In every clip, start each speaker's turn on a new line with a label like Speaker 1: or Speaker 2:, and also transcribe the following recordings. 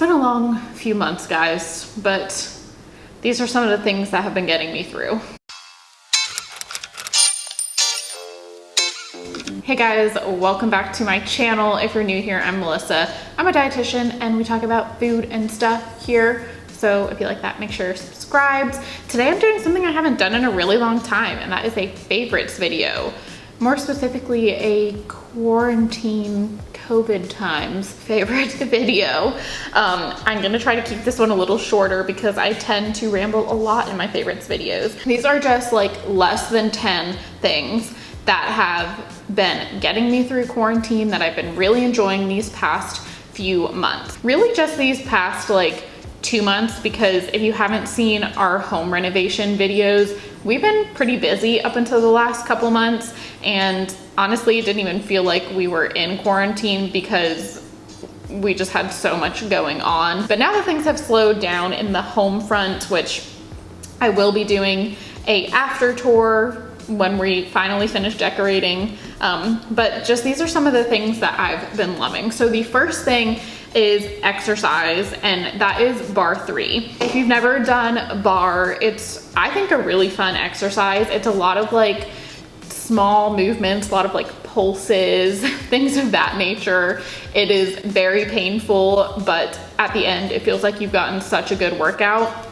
Speaker 1: been a long few months, guys, but these are some of the things that have been getting me through. Hey guys, welcome back to my channel. If you're new here, I'm Melissa. I'm a dietitian and we talk about food and stuff here. So if you like that, make sure you're subscribed. Today I'm doing something I haven't done in a really long time, and that is a favorites video. More specifically, a quarantine COVID times favorite video. I'm gonna try to keep this one a little shorter because I tend to ramble a lot in my favorites videos. These are just like less than 10 things that have been getting me through quarantine that I've been really enjoying these past few months. Really just these past like 2 months, because if you haven't seen our home renovation videos, we've been pretty busy up until the last couple months, and honestly it didn't even feel like we were in quarantine because we just had so much going on. But now that things have slowed down in the home front, which I will be doing a after tour when we finally finish decorating, but just these are some of the things that I've been loving. So the first thing is exercise, and that is bar 3. If you've never done bar, it's, I think, a really fun exercise. It's a lot of like small movements, a lot of like pulses, things of that nature. It is very painful, but at the end it feels like you've gotten such a good workout.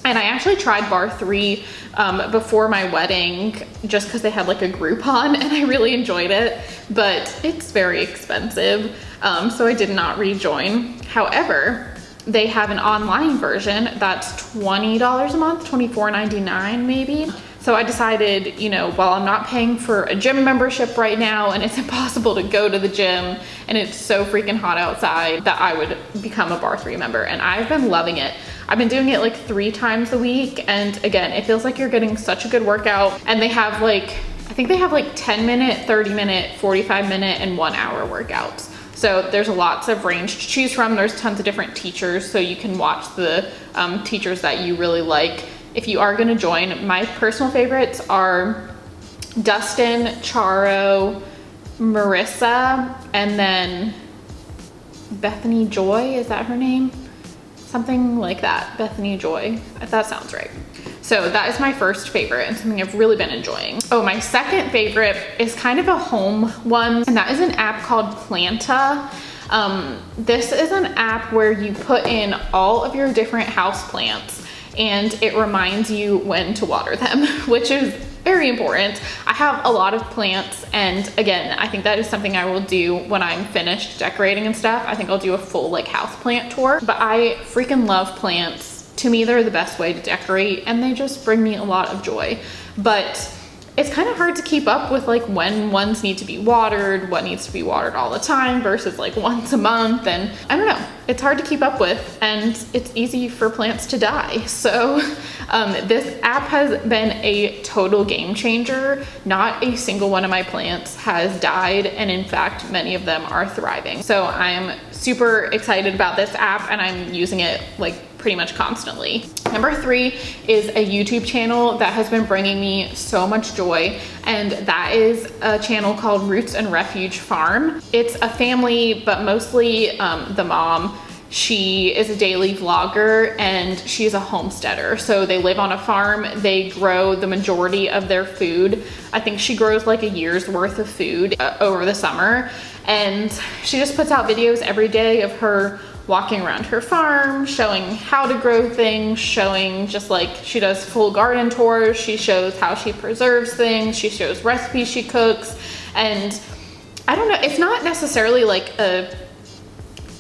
Speaker 1: And I actually tried bar 3 before my wedding just because they had like a Groupon, and I really enjoyed it, but it's very expensive. So I did not rejoin. However, they have an online version that's $20 a month, $24.99 maybe. So I decided, you know, while I'm not paying for a gym membership right now and it's impossible to go to the gym and it's so freaking hot outside, that I would become a bar 3 member, and I've been loving it. I've been doing it like 3 times a week, and again, it feels like you're getting such a good workout. And they have like, I think they have like 10 minute, 30 minute, 45 minute, and 1 hour workouts. So there's lots of range to choose from. There's tons of different teachers, so you can watch the teachers that you really like if you are gonna join. My personal favorites are Dustin, Charo, Marissa, and then Bethany Joy, is that her name? Something like that, Bethany Joy, if that sounds right. So that is my first favorite and something I've really been enjoying. Oh, my second favorite is kind of a home one, and that is an app called Planta. This is an app where you put in all of your different houseplants and it reminds you when to water them, which is very important. I have a lot of plants, and again, I think that is something I will do when I'm finished decorating and stuff. I think I'll do a full like house plant tour, but I freaking love plants. To me, they're the best way to decorate, and they just bring me a lot of joy. But it's kind of hard to keep up with like when ones need to be watered, what needs to be watered all the time versus like once a month, and I don't know, it's hard to keep up with, and it's easy for plants to die. So this app has been a total game changer. Not a single one of my plants has died, and in fact, many of them are thriving. So I'm super excited about this app, and I'm using it like pretty much constantly. Number 3 is a YouTube channel that has been bringing me so much joy, and that is a channel called Roots and Refuge Farm. It's a family, but mostly the mom. She is a daily vlogger and she's a homesteader. So they live on a farm. They grow the majority of their food. I think she grows like a year's worth of food over the summer. And she just puts out videos every day of her walking around her farm, showing how to grow things, showing just like, she does full garden tours. She shows how she preserves things. She shows recipes she cooks. And I don't know, it's not necessarily like a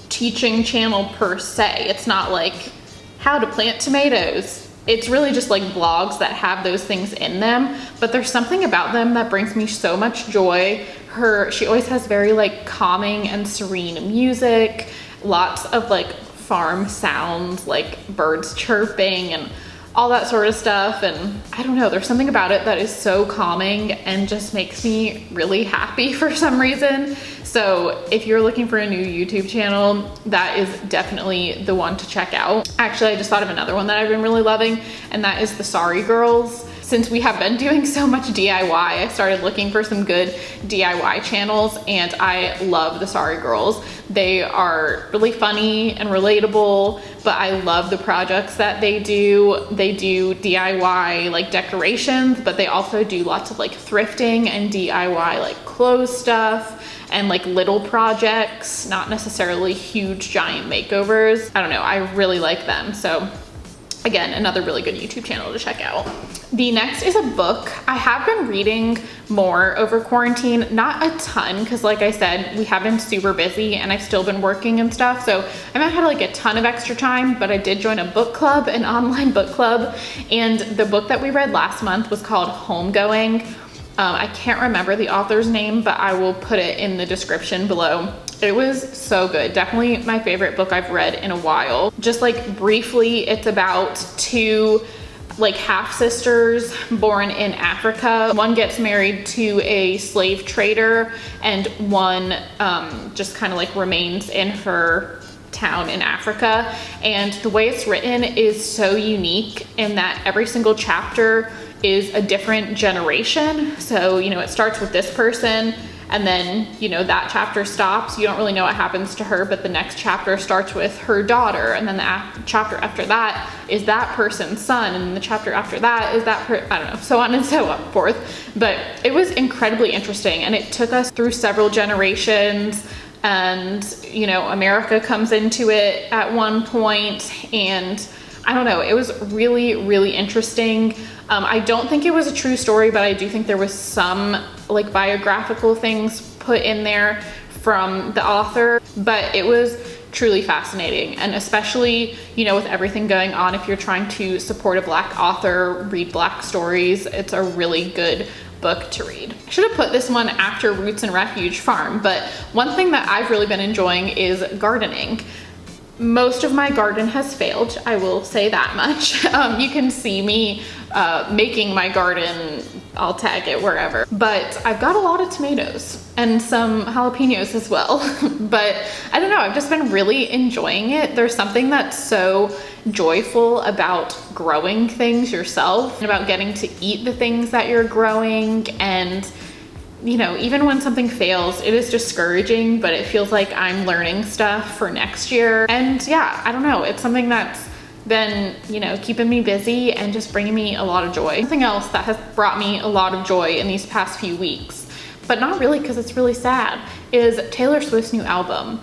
Speaker 1: teaching channel per se. It's not like how to plant tomatoes. It's really just like vlogs that have those things in them, but there's something about them that brings me so much joy. She always has very like calming and serene music, lots of like farm sounds, like birds chirping and all that sort of stuff. And I don't know, there's something about it that is so calming and just makes me really happy for some reason. So if you're looking for a new YouTube channel, that is definitely the one to check out. Actually, I just thought of another one that I've been really loving, and that is the Sorry Girls. since we have been doing so much DIY, I started looking for some good DIY channels, and I love the Sorry Girls. They are really funny and relatable, but I love the projects that they do. They do DIY like decorations, but they also do lots of like thrifting and DIY like clothes stuff and like little projects, not necessarily huge giant makeovers. I don't know, I really like them. So again, another really good YouTube channel to check out. The next is a book. I have been reading more over quarantine, not a ton, because like I said, we have been super busy and I've still been working and stuff. So I haven't had like a ton of extra time, but I did join a book club, an online book club. And the book that we read last month was called Homegoing. I can't remember the author's name, but I will put it in the description below. It was so good. Definitely my favorite book I've read in a while. Just like briefly, it's about two like half sisters born in Africa. One gets married to a slave trader and one just kind of like remains in her town in Africa. And the way it's written is so unique in that every single chapter is a different generation. So, you know, it starts with this person and then, you know, that chapter stops. You don't really know what happens to her, but the next chapter starts with her daughter. And then the chapter after that is that person's son. And the chapter after that is that, I don't know, so on and so forth. But it was incredibly interesting. And it took us through several generations. And, you know, America comes into it at one point, and I don't know, it was really, really interesting. I don't think it was a true story, but I do think there was some like biographical things put in there from the author, but it was truly fascinating. And especially, you know, with everything going on, if you're trying to support a Black author, read Black stories, it's a really good book to read. I should have put this one after Roots and Refuge Farm, but one thing that I've really been enjoying is gardening. Most of my garden has failed, I will say that much. You can see me making my garden, I'll tag it wherever. But I've got a lot of tomatoes and some jalapenos as well. But I don't know, I've just been really enjoying it. There's something that's so joyful about growing things yourself and about getting to eat the things that you're growing. And you know, even when something fails, it is discouraging, but it feels like I'm learning stuff for next year. And yeah, I don't know, it's something that's been, you know, keeping me busy and just bringing me a lot of joy. Something else that has brought me a lot of joy in these past few weeks, but not really because it's really sad, is Taylor Swift's new album.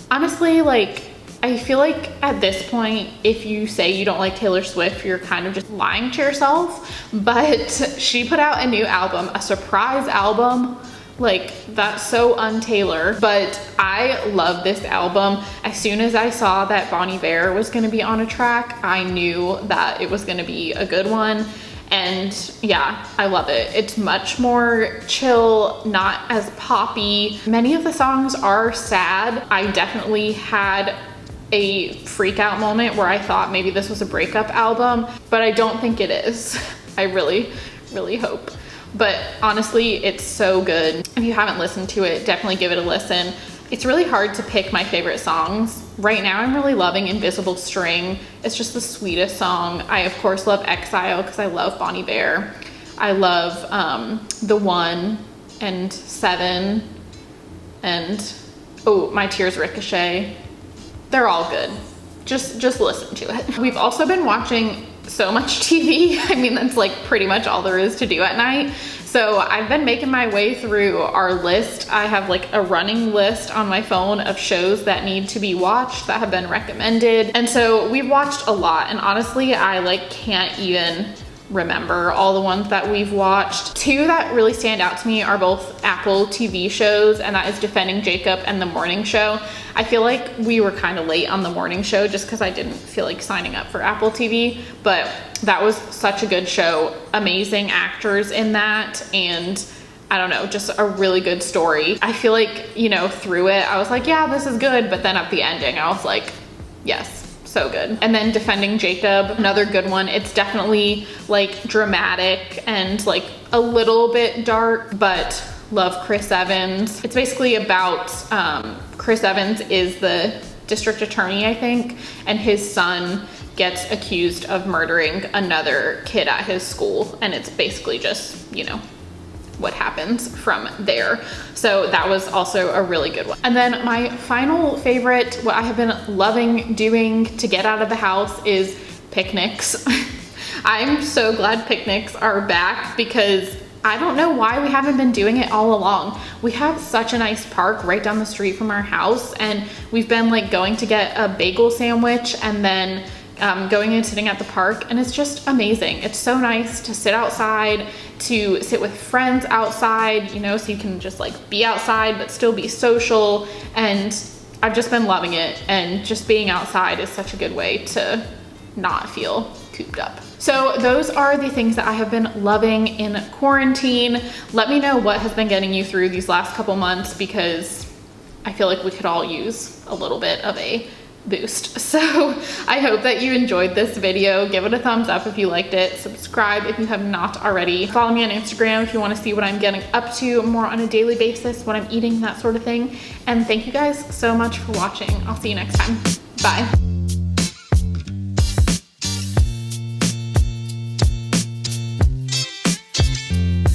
Speaker 1: Honestly, like, I feel like at this point, if you say you don't like Taylor Swift, you're kind of just lying to yourself. But she put out a new album, a surprise album. Like, that's so un-Taylor. But I love this album. As soon as I saw that Bon Iver was gonna be on a track, I knew that it was gonna be a good one. And yeah, I love it. It's much more chill, not as poppy. Many of the songs are sad. I definitely had a freak out moment where I thought maybe this was a breakup album, but I don't think it is. I really, really hope. But honestly, it's so good. If you haven't listened to it, definitely give it a listen. It's really hard to pick my favorite songs. Right now, I'm really loving Invisible String. It's just the sweetest song. I, of course, love Exile because I love Bon Iver. I love The One and Seven and, oh, My Tears Ricochet. They're all good. Just listen to it. We've also been watching so much TV. I mean, that's like pretty much all there is to do at night. So I've been making my way through our list. I have like a running list on my phone of shows that need to be watched that have been recommended. And so we've watched a lot, and honestly, I like can't even remember all the ones that we've watched. Two that really stand out to me are both Apple TV shows, and that is Defending Jacob and The Morning Show. I feel like we were kind of late on The Morning Show just because I didn't feel like signing up for Apple TV, but that was such a good show. Amazing actors in that, and I don't know, just a really good story. I feel like, you know, through it, I was like, yeah, this is good, but then at the ending, I was like, yes. So good. And then Defending Jacob, another good one. It's definitely like dramatic and like a little bit dark, but love Chris Evans. It's basically about Chris Evans is the district attorney, I think, and his son gets accused of murdering another kid at his school. And it's basically just, you know, what happens from there. So that was also a really good one. And then my final favorite, what I have been loving doing to get out of the house, is picnics. I'm so glad picnics are back because I don't know why we haven't been doing it all along. We have such a nice park right down the street from our house, and we've been like going to get a bagel sandwich and then going and sitting at the park, and it's just amazing. It's so nice to sit outside, to sit with friends outside, you know, so you can just like be outside but still be social, and I've just been loving it. And just being outside is such a good way to not feel cooped up. So those are the things that I have been loving in quarantine. Let me know what has been getting you through these last couple months, because I feel like we could all use a little bit of a boost. So I hope that you enjoyed this video. Give it a thumbs up if you liked it. Subscribe if you have not already. Follow me on Instagram if you want to see what I'm getting up to more on a daily basis, what I'm eating, that sort of thing. And thank you guys so much for watching. I'll see you next time. Bye.